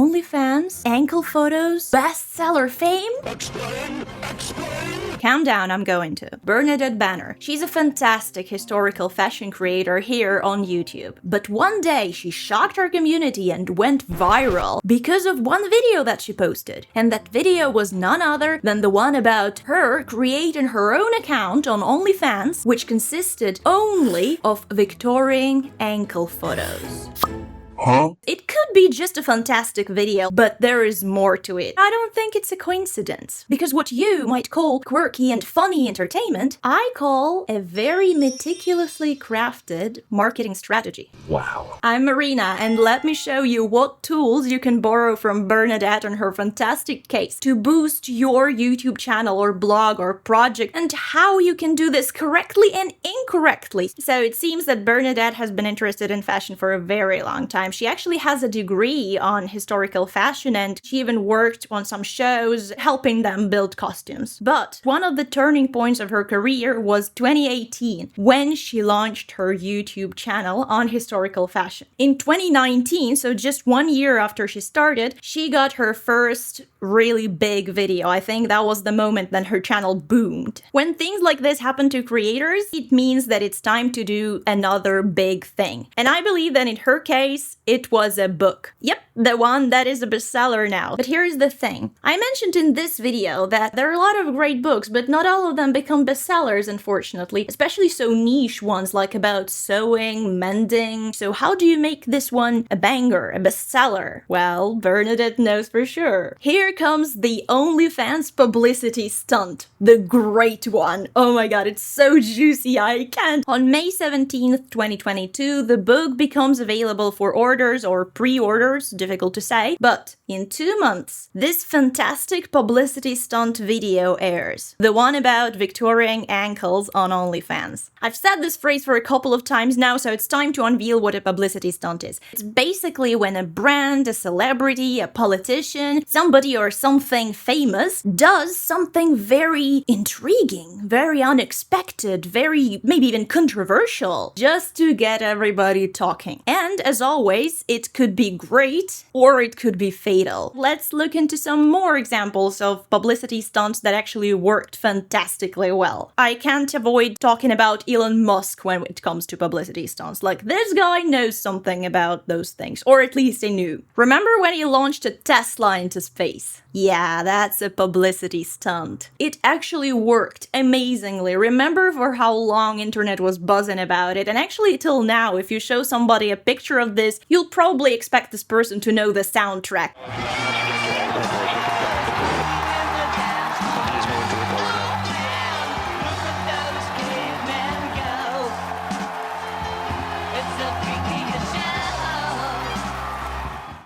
OnlyFans, ankle photos, bestseller fame? Explain! Calm down, I'm going to. Bernadette Banner. She's a fantastic historical fashion creator here on YouTube. But one day she shocked her community and went viral because of one video that she posted. And that video was none other than the one about her creating her own account on OnlyFans, which consisted only of Victorian ankle photos. Huh? It could be just a fantastic video, but there is more to it. I don't think it's a coincidence, because what you might call quirky and funny entertainment, I call a very meticulously crafted marketing strategy. Wow. I'm Marina, and let me show you what tools you can borrow from Bernadette on her fantastic case to boost your YouTube channel or blog or project, and how you can do this correctly and incorrectly. So it seems that Bernadette has been interested in fashion for a very long time. She actually has a degree on historical fashion, and she even worked on some shows helping them build costumes. But one of the turning points of her career was 2018, when she launched her YouTube channel on historical fashion. In 2019, so just 1 year after she started, she got her first really big video. I think that was the moment then her channel boomed. When things like this happen to creators, it means that it's time to do another big thing. And I believe that in her case, it was a book. Yep, the one that is a bestseller now. But here's the thing. I mentioned in this video that there are a lot of great books, but not all of them become bestsellers, unfortunately. Especially so niche ones like about sewing, mending. So how do you make this one a banger, a bestseller? Well, Bernadette knows for sure. Here comes the OnlyFans publicity stunt. The great one. Oh my god, it's so juicy, I can't. On May 17th, 2022, the book becomes available for orders or pre-orders, difficult to say, but in 2 months, this fantastic publicity stunt video airs. The one about Victorian ankles on OnlyFans. I've said this phrase for a couple of times now, so it's time to unveil what a publicity stunt is. It's basically when a brand, a celebrity, a politician, somebody or something famous does something very intriguing, very unexpected, very maybe even controversial, just to get everybody talking. And as always, it could be great or it could be fatal. Let's look into some more examples of publicity stunts that actually worked fantastically well. I can't avoid talking about Elon Musk when it comes to publicity stunts. Like, this guy knows something about those things, or at least he knew. Remember when he launched a Tesla into space? Yeah, that's a publicity stunt. It actually worked amazingly. Remember for how long internet was buzzing about it, and actually till now, if you show somebody a picture of this, you'll probably expect this person to know the soundtrack.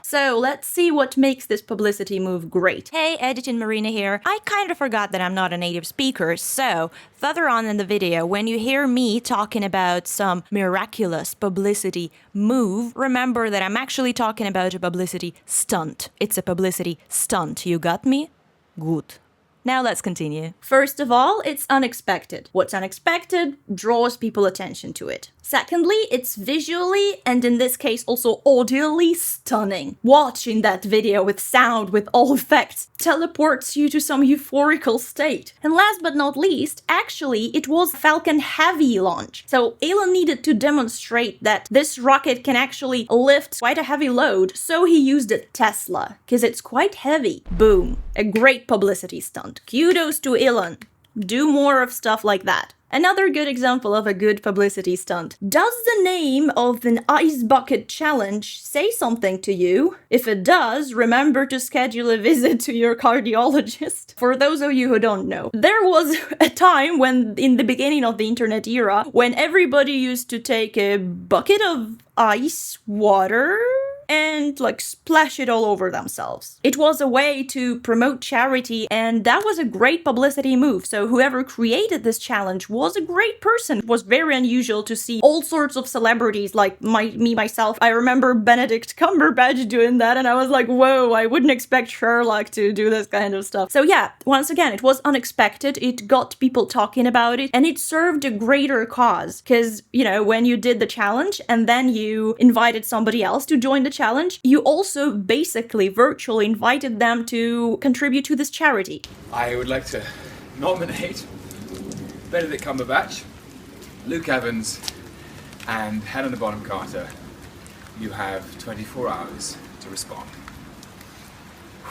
So let's see what makes this publicity move great. Hey, editing Marina here. I kind of forgot that I'm not a native speaker, so further on in the video, when you hear me talking about some miraculous publicity move, remember that I'm actually talking about a publicity stunt. It's a publicity stunt. You got me? Good. Now let's continue. First of all, it's unexpected. What's unexpected draws people attention to it. Secondly, it's visually, and in this case also audioly, stunning. Watching that video with sound, with all effects, teleports you to some euphorical state. And last but not least, actually, it was Falcon Heavy launch. So Elon needed to demonstrate that this rocket can actually lift quite a heavy load, so he used a Tesla, because it's quite heavy. Boom. A great publicity stunt. Kudos to Elon. Do more of stuff like that. Another good example of a good publicity stunt. Does the name of an ice bucket challenge say something to you? If it does, remember to schedule a visit to your cardiologist. For those of you who don't know, there was a time when, in the beginning of the internet era, when everybody used to take a bucket of ice water and like splash it all over themselves. It was a way to promote charity, and that was a great publicity move. So whoever created this challenge was a great person. It was very unusual to see all sorts of celebrities like myself. I remember Benedict Cumberbatch doing that, and I was like, whoa, I wouldn't expect Sherlock to do this kind of stuff. So yeah, once again, it was unexpected. It got people talking about it, and it served a greater cause. Because, you know, when you did the challenge and then you invited somebody else to join the challenge, you also basically virtually invited them to contribute to this charity. I would like to nominate Benedict Cumberbatch, Luke Evans, and Helena Bonham Carter. You have 24 hours to respond.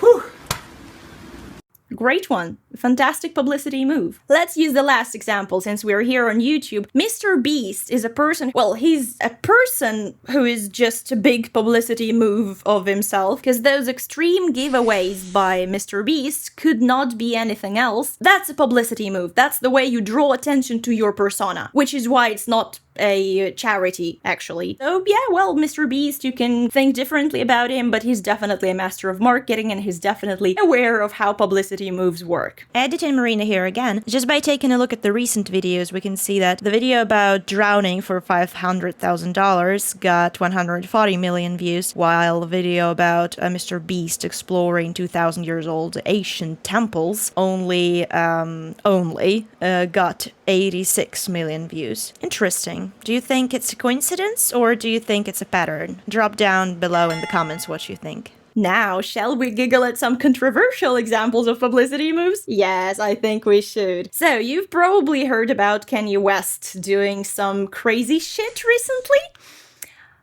Whew! Great one. Fantastic publicity move. Let's use the last example since we're here on YouTube. Mr. Beast is a person, well, he's a person who is just a big publicity move of himself, because those extreme giveaways by Mr. Beast could not be anything else. That's a publicity move. That's the way you draw attention to your persona, which is why it's not a charity, actually. So yeah, well, Mr. Beast, you can think differently about him, but he's definitely a master of marketing and he's definitely aware of how publicity moves work. Edit and Marina here again. Just by taking a look at the recent videos, we can see that the video about drowning for $500,000 got 140 million views, while the video about Mr. Beast exploring 2,000 years old Asian temples only got 86 million views. Interesting. Do you think it's a coincidence or do you think it's a pattern? Drop down below in the comments what you think. Now, shall we giggle at some controversial examples of publicity moves? Yes, I think we should. So, you've probably heard about Kanye West doing some crazy shit recently?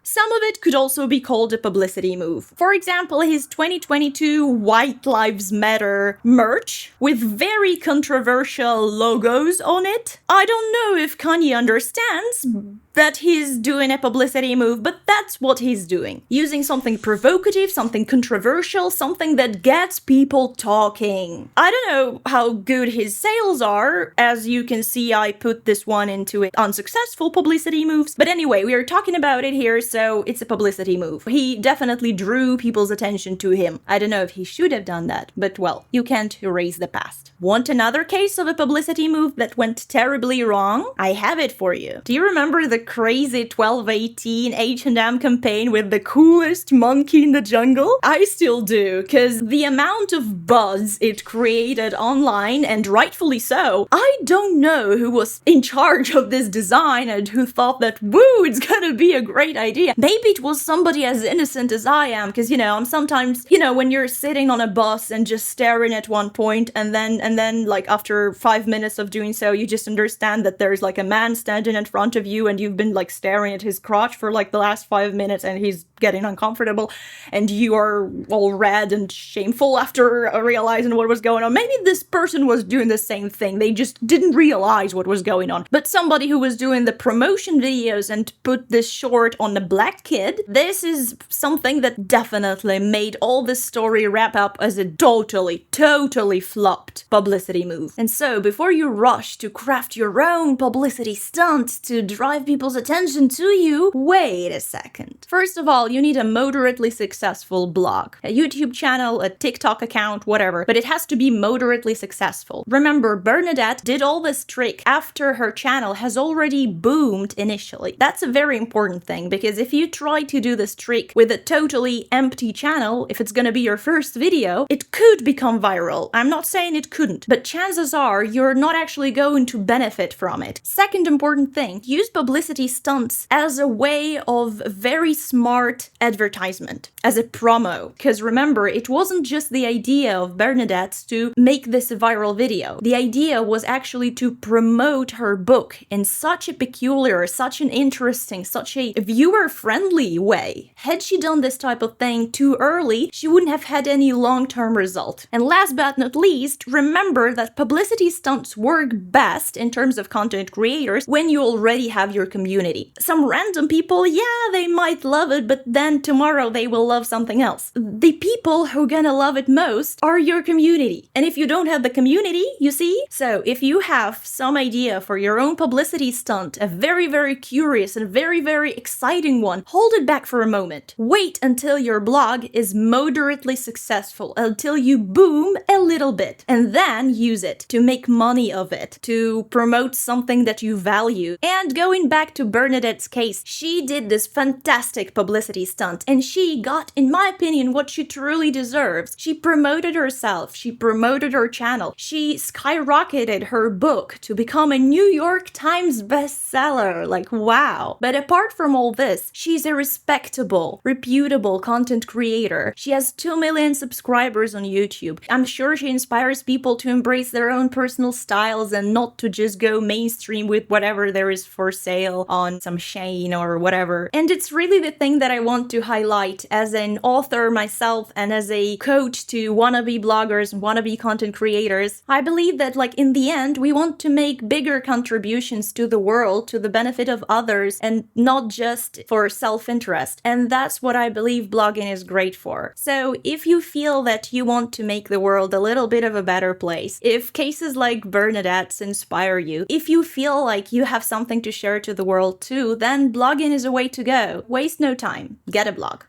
Some of it could also be called a publicity move. For example, his 2022 White Lives Matter merch with very controversial logos on it. I don't know if Kanye understands that he's doing a publicity move, but that's what he's doing. Using something provocative, something controversial, something that gets people talking. I don't know how good his sales are. As you can see, I put this one into unsuccessful publicity moves. But anyway, we are talking about it here, so it's a publicity move. He definitely drew people's attention to him. I don't know if he should have done that, but well, you can't erase the past. Want another case of a publicity move that went terribly wrong? I have it for you. Do you remember the crazy 1218 H&M campaign with the coolest monkey in the jungle? I still do, because the amount of buzz it created online, and rightfully so, I don't know who was in charge of this design and who thought that, woo, it's gonna be a great idea. Maybe it was somebody as innocent as I am, because, I'm sometimes, when you're sitting on a bus and just staring at one point, and then like after 5 minutes of doing so, you just understand that there's like a man standing in front of you and you've been like staring at his crotch for like the last 5 minutes and he's getting uncomfortable and you are all red and shameful after realizing what was going on. Maybe this person was doing the same thing. They just didn't realize what was going on. But somebody who was doing the promotion videos and put this short on the black kid, this is something that definitely made all this story wrap up as a totally flopped publicity move. And so before you rush to craft your own publicity stunt to drive people's attention to you, wait a second. First of all, you need a moderately successful blog, a YouTube channel, a TikTok account, whatever, but it has to be moderately successful. Remember, Bernadette did all this trick after her channel has already boomed initially. That's a very important thing, because if you try to do this trick with a totally empty channel, if it's gonna be your first video, it could become viral. I'm not saying it couldn't, but chances are you're not actually going to benefit from it. Second important thing, use publicity stunts as a way of very smart advertisement, as a promo. Because remember, it wasn't just the idea of Bernadette to make this a viral video. The idea was actually to promote her book in such a peculiar, such an interesting, such a viewer-friendly way. Had she done this type of thing too early, she wouldn't have had any long-term result. And last but not least, remember that publicity stunts work best in terms of content creators when you already have your community. Some random people, yeah, they might love it, but then tomorrow they will love something else. The people who are gonna love it most are your community. And if you don't have the community, you see? So if you have some idea for your own publicity stunt, a very curious and very exciting one, hold it back for a moment. Wait until your blog is moderately successful, until you boom a little bit, and then use it to make money of it, to promote something that you value. And going back to Bernadette's case, she did this fantastic publicity publicity stunt, and she got, in my opinion, what she truly deserves. She promoted herself, she promoted her channel, she skyrocketed her book to become a New York Times bestseller. Like, wow. But apart from all this, she's a respectable, reputable content creator. She has 2 million subscribers on YouTube. I'm sure she inspires people to embrace their own personal styles and not to just go mainstream with whatever there is for sale on some Shane or whatever. And it's really the thing that I want to highlight as an author myself and as a coach to wannabe bloggers and wannabe content creators. I believe that, like, in the end, we want to make bigger contributions to the world, to the benefit of others, and not just for self-interest. And that's what I believe blogging is great for. So if you feel that you want to make the world a little bit of a better place, if cases like Bernadette's inspire you, if you feel like you have something to share to the world too, then blogging is a way to go. Waste no time. Get a blog.